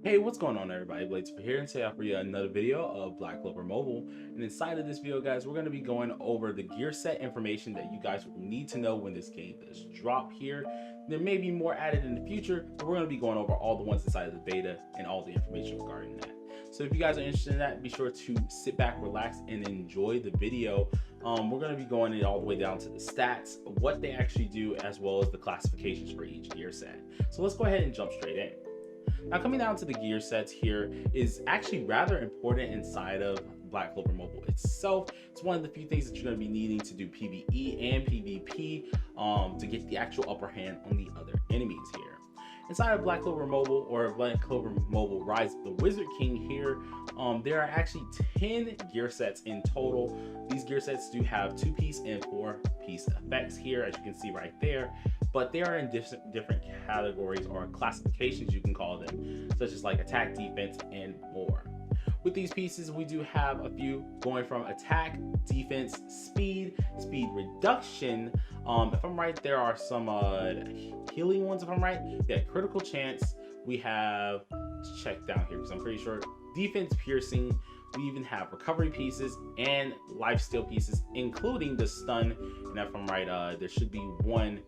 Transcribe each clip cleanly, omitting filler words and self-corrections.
Hey, what's going on everybody? Blades here, and today I offer you another video of Black Clover Mobile. And inside of this video, guys, we're going to be going over the gear set information that you guys will need to know when this game does drop here. There may be more added in the future, but we're going to be going over all the ones inside of the beta and all the information regarding that. So if you guys are interested in that, be sure to sit back, relax, and enjoy the video. We're going to be going in all the way down to the stats, what they actually do, as well as the classifications for each gear set. So let's go ahead and jump straight in. Now, coming down to the gear sets here is actually rather important inside of Black Clover Mobile itself. It's one of the few things that you're going to be needing to do PvE and PvP to get the actual upper hand on the other enemies here. Inside of Black Clover Mobile, or Black Clover Mobile Rise of the Wizard King here, there are actually 10 gear sets in total. These gear sets do have 2-piece and 4-piece effects here, as you can see right there, but they are in different categories or classifications, you can call them, such as like attack, defense, and more. With these pieces, we do have a few going from attack, defense, speed reduction. If I'm right, there are some healing ones, if I'm right. Yeah, critical chance. We have, let's check down here because I'm pretty sure, defense piercing. We even have recovery pieces and lifesteal pieces, including the stun. And if I'm right, there should be one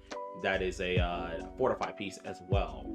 that is a fortify piece as well.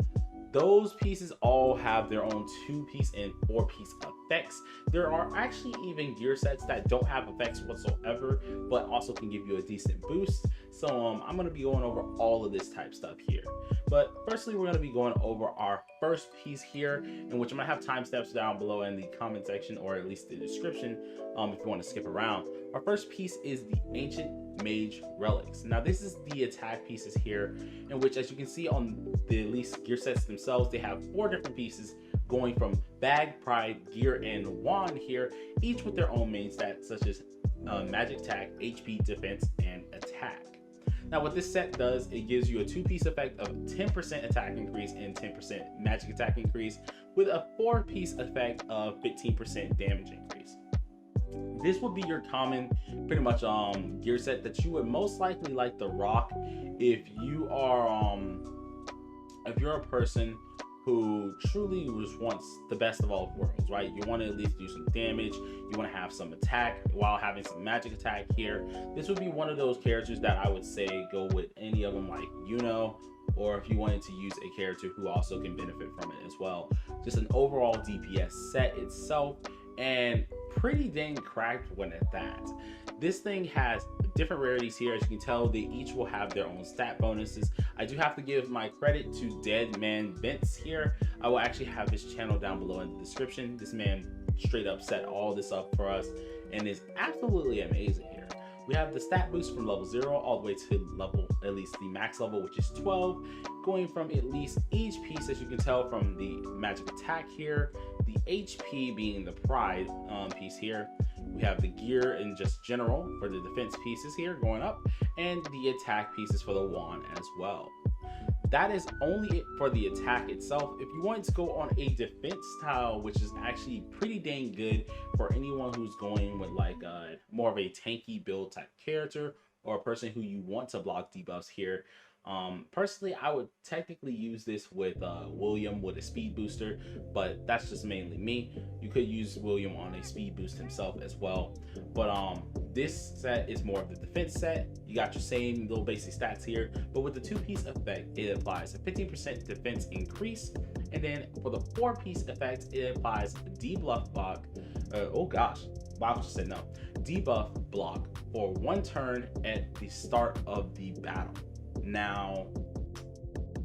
Those pieces all have their own 2-piece and 4-piece effects. There are actually even gear sets that don't have effects whatsoever, but also can give you a decent boost. So I'm going to be going over all of this type stuff here. But firstly, we're going to be going over our first piece here, in which I'm going to have timestamps down below in the comment section, or at least the description, if you want to skip around. Our first piece is the Ancient Mage Relics. Now this is the attack pieces here, in which, as you can see on the at least gear sets themselves, they have 4 different pieces going from bag, pride, gear, and wand here, each with their own main stats such as magic attack, HP, defense, and attack. Now what this set does, it gives you a 2-piece effect of 10% attack increase and 10% magic attack increase, with a 4-piece effect of 15% damage increase. This would be your common, pretty much, gear set that you would most likely like to rock if you are if you're a person who truly just wants the best of all worlds, right? You want to at least do some damage, you want to have some attack while having some magic attack here. This would be one of those characters that I would say go with any of them, like, you know, or if you wanted to use a character who also can benefit from it as well. Just an overall DPS set itself, and pretty dang cracked one at that. This thing has different rarities here. As you can tell, they each will have their own stat bonuses. I do have to give my credit to Dead Man Vince here. I will actually have his channel down below in the description. This man straight up set all this up for us and is absolutely amazing here. We have the stat boost from level 0 all the way to level, at least the max level, which is 12, going from at least each piece, as you can tell from the magic attack here, the HP being the pride piece here. We have the gear in just general for the defense pieces here going up, and the attack pieces for the wand as well. That is only it for the attack itself. If you want to go on a defense style, which is actually pretty dang good for anyone who's going with like more of a tanky build type character, or a person who you want to block debuffs here, personally I would technically use this with William with a speed booster, but that's just mainly me. You could use William on a speed boost himself as well, but this set is more of the defense set. You got your same little basic stats here, but with the 2-piece effect, it applies a 15% defense increase, and then for the 4-piece effect, it applies debuff block. Oh gosh, Bob just said no. Debuff block for 1 turn at the start of the battle. Now,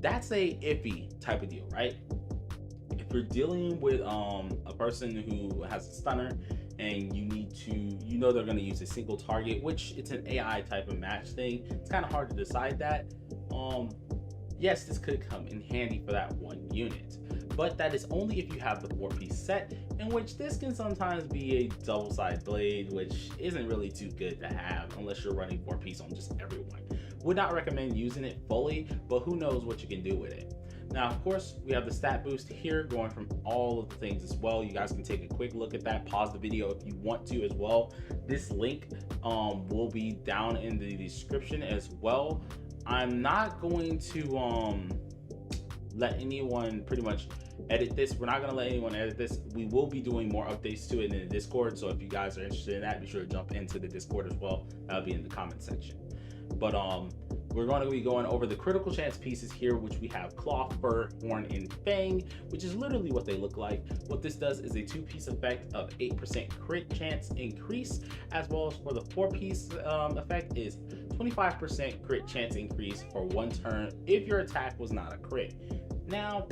that's a iffy type of deal, right? If you're dealing with a person who has a stunner and you need to, you know, they're going to use a single target, which it's an AI type of match thing, it's kind of hard to decide that. Yes, this could come in handy for that one unit, but that is only if you have the 4-piece set, in which this can sometimes be a double-sided blade, which isn't really too good to have unless you're running 4-piece on just everyone. Would not recommend using it fully, but who knows what you can do with it. Now, of course, we have the stat boost here going from all of the things as well. You guys can take a quick look at that, pause the video if you want to as well. This link will be down in the description as well. I'm not going to let anyone pretty much edit this. We're not gonna let anyone edit this. We will be doing more updates to it in the Discord, so if you guys are interested in that, be sure to jump into the Discord as well. That'll be in the comment section. But we're going to be going over the critical chance pieces here, which we have Claw, Fur, Horn, and Fang, which is literally what they look like. What this does is a 2-piece effect of 8% crit chance increase, as well as for the 4-piece effect is 25% crit chance increase for 1 turn if your attack was not a crit. Now,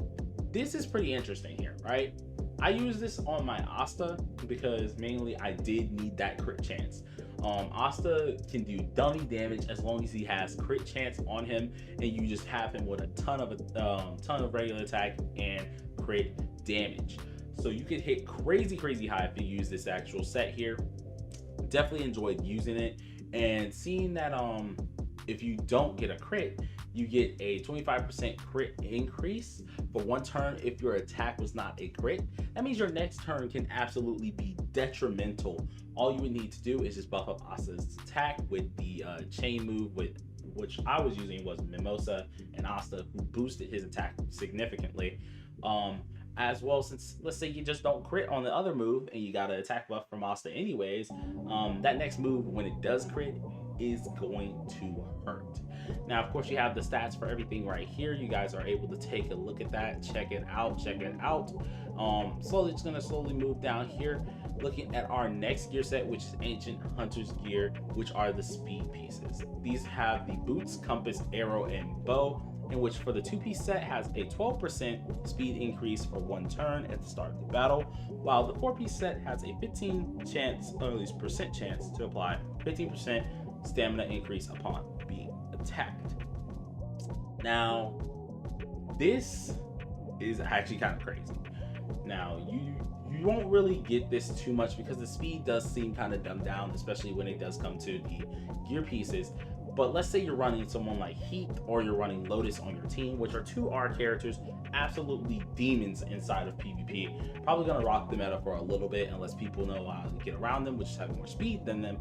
this is pretty interesting here, right? I use this on my Asta because mainly I did need that crit chance. Asta can do dummy damage as long as he has crit chance on him, and you just have him with a ton of regular attack and crit damage. So you could hit crazy high if you use this actual set here. Definitely enjoyed using it, and seeing that if you don't get a crit, you get a 25% crit increase for 1 turn if your attack was not a crit. That means your next turn can absolutely be detrimental. All you would need to do is just buff up Asta's attack with the chain move, which I was using was Mimosa and Asta, who boosted his attack significantly. As well, since let's say you just don't crit on the other move and you got an attack buff from Asta anyways, that next move, when it does crit, is going to hurt. Now, of course, you have the stats for everything right here. You guys are able to take a look at that, check it out. Slowly, it's gonna slowly move down here, looking at our next gear set, which is Ancient Hunter's Gear, which are the speed pieces. These have the boots, compass, arrow, and bow, in which for the 2-piece set has a 12% speed increase for 1 turn at the start of the battle, while the 4-piece set has a 15% chance to apply 15% stamina increase upon being attacked. Now, this is actually kind of crazy. Now, you won't really get this too much because the speed does seem kind of dumbed down, especially when it does come to the gear pieces. But let's say you're running someone like Heath or you're running Lotus on your team, which are 2 R characters, absolutely demons inside of PvP. Probably gonna rock the meta for a little bit unless people know how to get around them, which is having more speed than them.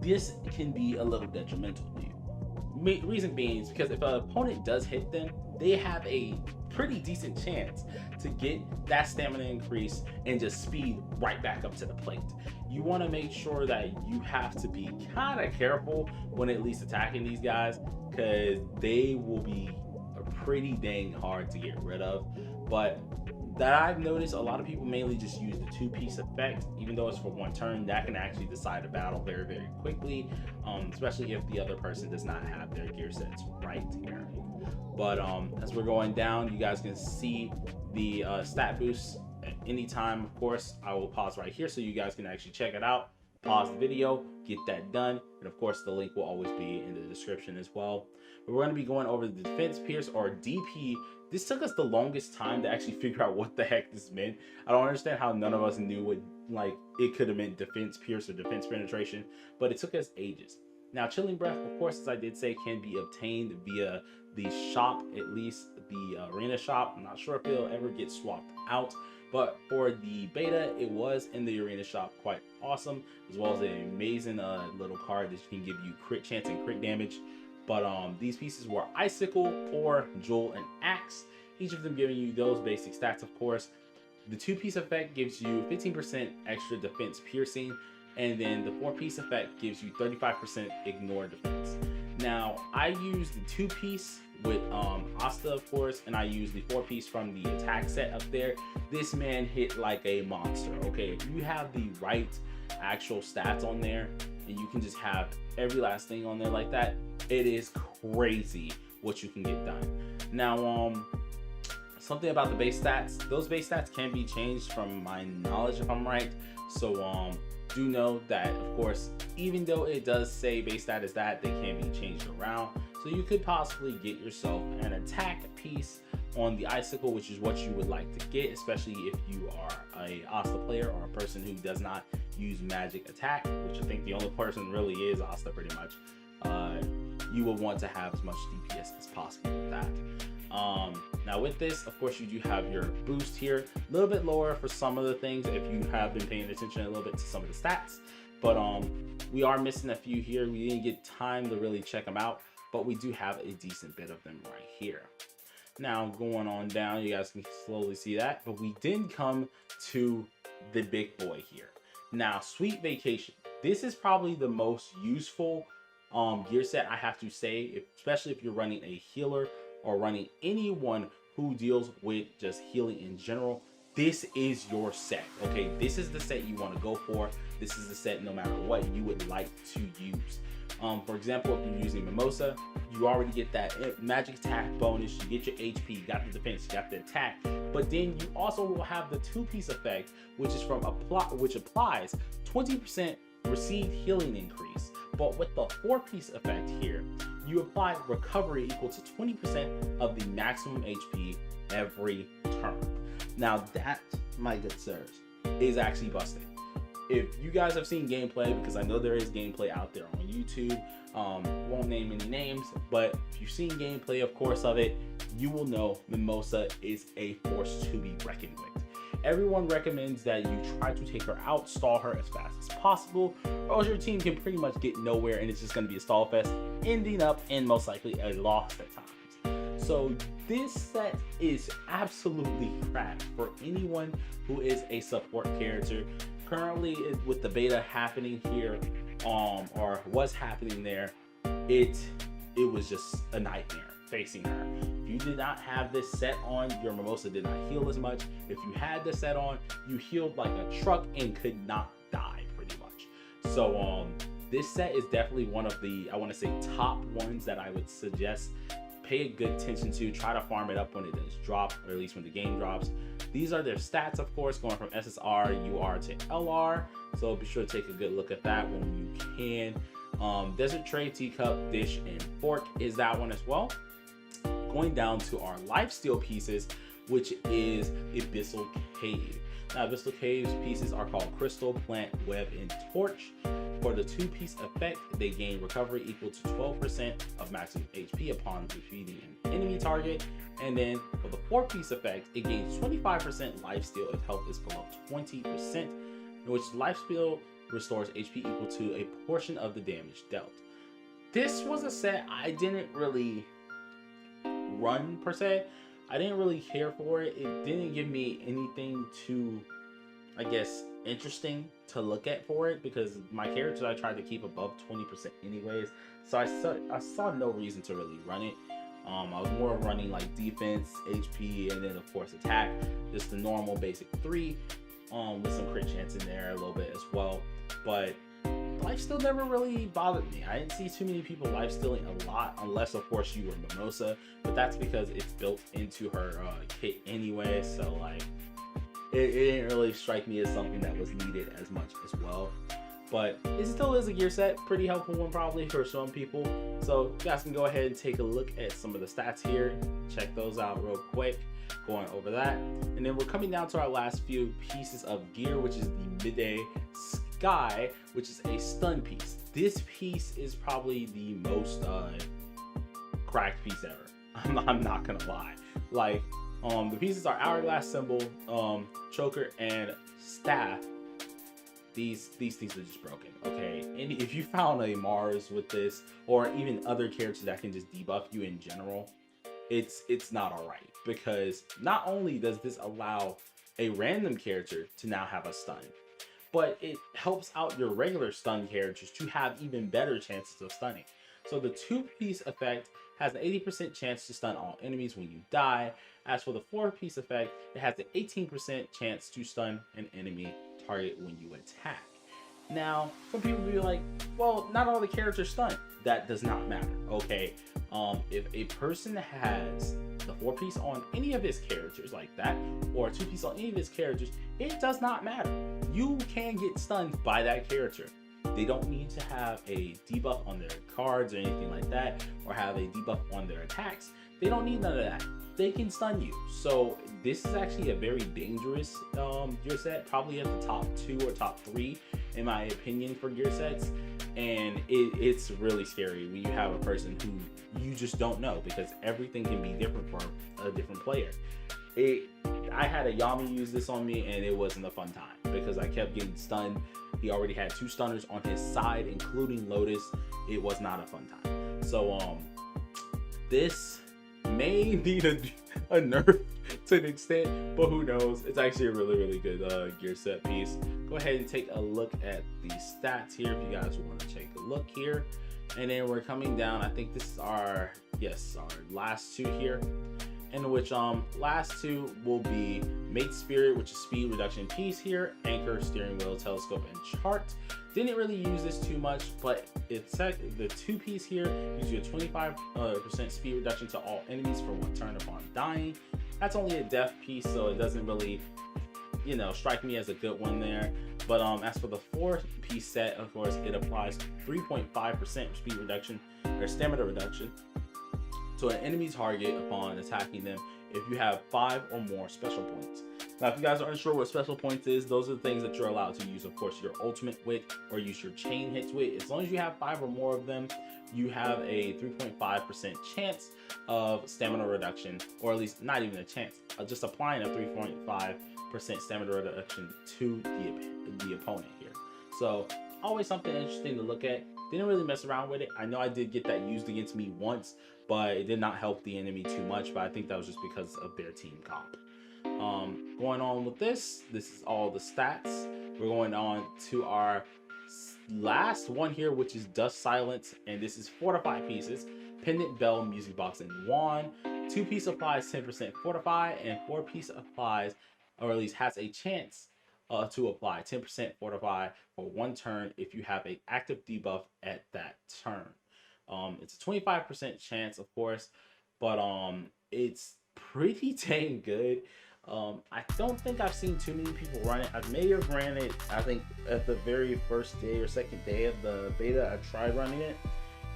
This can be a little detrimental to you. Reason being is because if an opponent does hit them, they have a pretty decent chance to get that stamina increase and just speed right back up to the plate. You want to make sure that you have to be kind of careful when at least attacking these guys, because they will be pretty dang hard to get rid of. But that I've noticed, a lot of people mainly just use the 2-piece effect, even though it's for 1 turn. That can actually decide a battle very quickly, especially if the other person does not have their gear sets right here. But as we're going down, you guys can see the stat boosts at any time. Of course, I will pause right here so you guys can actually check it out. Pause the video, get that done, and of course the link will always be in the description as well. But we're going to be going over the defense pierce, or DP. This took us the longest time to actually figure out what the heck this meant. I don't understand how none of us knew what, like, it could have meant defense pierce or defense penetration, but it took us ages. Now, Chilling Breath, of course, as I did say, can be obtained via the shop, at least the arena shop. I'm not sure if it'll ever get swapped out, but for the beta, it was in the arena shop. Quite awesome, as well as an amazing little card that can give you crit chance and crit damage. But these pieces were Icicle, or Jewel, and Axe, each of them giving you those basic stats. Of course, the 2-piece effect gives you 15% extra defense piercing, and then the 4-piece effect gives you 35% ignore defense. Now, I use the 2-piece with Asta, of course, and I use the 4-piece from the attack set up there. This man hit like a monster. Okay, if you have the right actual stats on there and you can just have every last thing on there like that, it is crazy what you can get done. Now, something about the base stats, those base stats can be changed from my knowledge, if I'm right. So do know that, of course, even though it does say base stat is that, they can be changed around. So you could possibly get yourself an attack piece on the Icicle, which is what you would like to get, especially if you are a Asta player or a person who does not use magic attack, which I think the only person really is Asta pretty much. You will want to have as much DPS as possible with that. Now with this, of course, you do have your boost here, a little bit lower for some of the things if you have been paying attention a little bit to some of the stats, but we are missing a few here. We didn't get time to really check them out, but we do have a decent bit of them right here. Now going on down, you guys can slowly see that, but we didn't come to the big boy here. Now, Sweet Vacation. This is probably the most useful gear set, I have to say, especially if you're running a healer or running anyone who deals with just healing in general. This is your set, okay? This is the set you want to go for. This is the set, no matter what, you would like to use. For example, if you're using Mimosa, you already get that magic attack bonus, you get your HP, you got the defense, you got the attack, but then you also will have the 2-piece effect, which is which applies 20% received healing increase. But with the 4-piece effect here, you apply recovery equal to 20% of the maximum HP every turn. Now that, my good sirs, is actually busted. If you guys have seen gameplay, because I know there is gameplay out there on YouTube, won't name any names, but if you've seen gameplay, of course, of it, you will know Mimosa is a force to be reckoned with. Everyone recommends that you try to take her out, stall her as fast as possible, or else your team can pretty much get nowhere and it's just going to be a stall fest, ending up in most likely a loss at times. So this set is absolutely crap for anyone who is a support character. Currently, with the beta happening here, or was happening there, it was just a nightmare facing her. If you did not have this set on, your Mimosa did not heal as much. If you had this set on, you healed like a truck and could not die pretty much. So this set is definitely one of the, I want to say, top ones that I would suggest pay good attention to. Try to farm it up when it does drop, or at least when the game drops. These are their stats, of course, going from SSR, UR to LR. So be sure to take a good look at that when you can. Desert Tray, Teacup, Dish, and Fork is that one as well. Going down to our Lifesteal pieces, which is Abyssal Cave. Now, Abyssal Cave's pieces are called Crystal, Plant, Web, and Torch. For the 2-piece effect, they gain recovery equal to 12% of maximum HP upon defeating an enemy target. And then for the 4-piece effect, it gains 25% lifesteal if health is below 20%, in which lifesteal restores HP equal to a portion of the damage dealt. This was a set I didn't really run per se. I didn't really care for it. It didn't give me anything too, I guess, interesting to look at for it, because my characters I tried to keep above 20% anyways, so I saw no reason to really run it. I was more running like defense, HP, and then of course attack, just the normal basic 3, with some crit chance in there a little bit as well. But lifesteal never really bothered me. I didn't see too many people lifestealing a lot, unless of course you were Mimosa, but that's because it's built into her kit anyway, so like it didn't really strike me as something that was needed as much as well. But it still is a gear set, pretty helpful one probably for some people. So you guys can go ahead and take a look at some of the stats here, check those out real quick, going over that. And then we're coming down to our last few pieces of gear, which is the Midday Sky, which is a stun piece. This piece is probably the most cracked piece ever. I'm not gonna lie. Like, the pieces are Hourglass Symbol, Choker, and Staff. These things are just broken, okay? And if you found a Mars with this, or even other characters that can just debuff you in general, it's not alright, because not only does this allow a random character to now have a stun, but it helps out your regular stun characters to have even better chances of stunning. So the 2-piece effect has an 80% chance to stun all enemies when you die. As for the 4-piece effect, it has an 18% chance to stun an enemy target when you attack. Now, some people will be like, well, not all the characters stun. That does not matter, okay? If a person has the 4-piece on any of his characters like that, or a 2-piece on any of his characters, it does not matter. You can get stunned by that character. They don't need to have a debuff on their cards or anything like that, or have a debuff on their attacks. They don't need none of that. They can stun you. So this is actually a very dangerous gear set, probably at the top 2 or top 3 in my opinion for gear sets. And it's really scary when you have a person who you just don't know, because everything can be different for a different player. I had a Yami use this on me and it wasn't a fun time, because I kept getting stunned. He already had 2 stunners on his side, including Lotus. It was not a fun time. So this may need a nerf to an extent, but who knows. It's actually a really good gear set piece. Go ahead and take a look at the stats here if you guys want to take a look here. And then we're coming down. I think this is our last two here, in which last two will be Mate Spirit, which is speed reduction piece here, anchor, steering wheel, telescope, and chart. Didn't really use this too much, but it's the two piece here gives you a 25% speed reduction to all enemies for 1 turn upon dying. That's only a death piece, so it doesn't really, you know, strike me as a good one there. But as for the 4-piece set, of course, it applies 3.5% speed reduction or stamina reduction to an enemy target upon attacking them if you have 5 or more special points. Now, if you guys are unsure what special points is, those are the things that you're allowed to use. Of course, your ultimate with, or use your chain hits with. As long as you have 5 or more of them, you have a 3.5% chance of stamina reduction, or at least not even a chance, just applying a 3.5% stamina reduction to the opponent here. So always something interesting to look at. Didn't really mess around with it. I know I did get that used against me once, but it did not help the enemy too much, but I think that was just because of their team comp. Going on with this is all the stats. We're going on to our last one here, which is Dust Silence, and this is 4 to 5 pieces. Pendant, bell, music box, and wand. 2-piece applies 10% fortify, and 4-piece applies, or at least has a chance to apply 10% fortify for 1 turn if you have an active debuff at that turn. It's a 25% chance, of course, but it's pretty dang good. I don't think I've seen too many people run it. I may have ran it, I think, at the very first day or second day of the beta. I tried running it.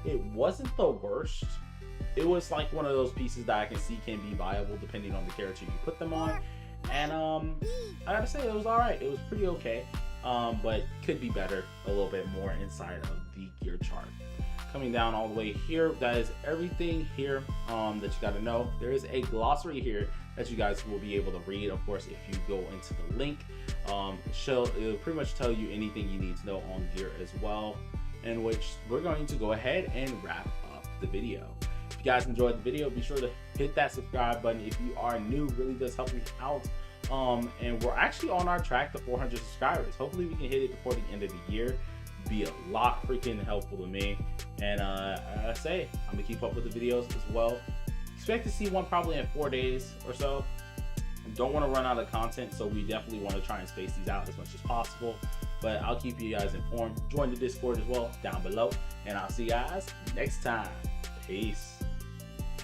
It wasn't the worst. It was like one of those pieces that I can see can be viable depending on the character you put them on. And I gotta say, it was alright. It was pretty okay, but could be better a little bit more inside of the gear chart. Coming down all the way here, that is everything here that you got to know. There is a glossary here that you guys will be able to read. Of course, if you go into the link, it'll pretty much tell you anything you need to know on gear as well, in which we're going to go ahead and wrap up the video. If you guys enjoyed the video, be sure to hit that subscribe button. If you are new, it really does help me out. And we're actually on our track to 400 subscribers. Hopefully we can hit it before the end of the year. Be a lot freaking helpful to me. And I say, I'm gonna keep up with the videos as well. Expect to see one probably in 4 days or so. Don't want to run out of content, so we definitely want to try and space these out as much as possible. But I'll keep you guys informed. Join the Discord as well down below, and I'll see you guys next time. Peace.